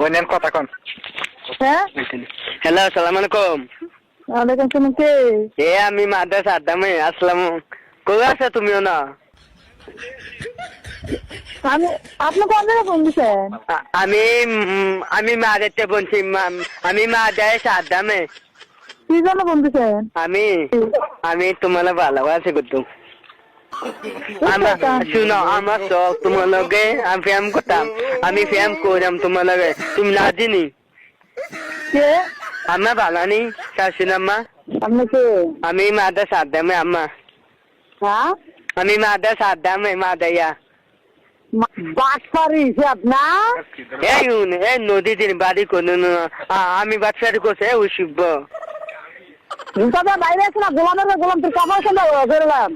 ওনেন কথা কোন হ্যাঁ হ্যালো আসসালামু আলাইকুম। ওয়ালাইকুম আসসালাম। কে? এ আমি মাদ্রাসা আদামে আসলাম। কই আছো তুমিও না? আমি আপনি কোন জায়গায় ফোন দিচ্ছেন? আমি মাদেরতে বলছি, আমি মাদ্রাসা আদামে। কি জন্য ফোন দিচ্ছেন? আমি তোমার ভালোবাসি করতাম। শুনো আমার শখ তোমার লগে আমি ফ্যাম করতাম, আমি ফ্যাম করলাম তোমার লগে, তুমি না চিনি কে? আমার ভালো নি শাশুন আম্মা। আপনি কে? আমি মাদ্রাসা আদামে আম্মা, হ্যাঁ আমি মাদ্রাসা আদামে মাদাইয়া। বাটপারি সে আপনার? এই নদী দিন বাড়ি কোন আমি বাচ্চারি করছে ওই শিখব। তবে বাইরে আছে না গোলাম তোর কাপড় খেলে বেরোলাম।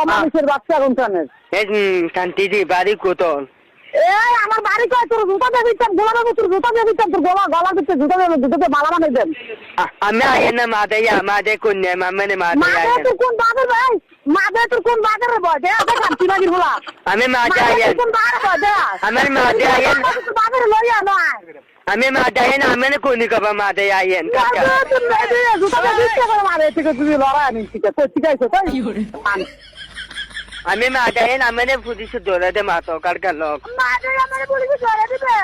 মানুষের বাচ্চা কোনখানে? শান্তি দি বাড়ি কোতল। এই আমার বাড়ি কয় তোর জুতা দিয়ে দিতাম, গোলামের তোর জুতা দিয়ে দিতাম, তোর গলার ভিতরে জুতা দিয়ে দুটোকে মালা বানাই দেন। আমি আইন না মাদাইয়া মাদে কন্যা মামানে মাদাইয়া। মাদে তোর কোন বাগের ভাই? মাদে তোর কোন বাগের বয়? দেখান তুই বাগির বলা। আমি মাদে আইন, কোন বাগের বয় দেখ? আমার মাদে আইন, বাগের লইয়া নয়। আমি মাদে আইন, আমি কোনি কবা মাদে আইন কাকা। জুতা দিয়ে দিতে করে মাদে থেকে তুমি লড়াই আনি ঠিক আছে ঠিক আছে তাই। আমি মাদে আইন, আমি পুলিশ ধরে দে মাতো কার লোক। মাদে আমার পুলিশ ধরে দিবে।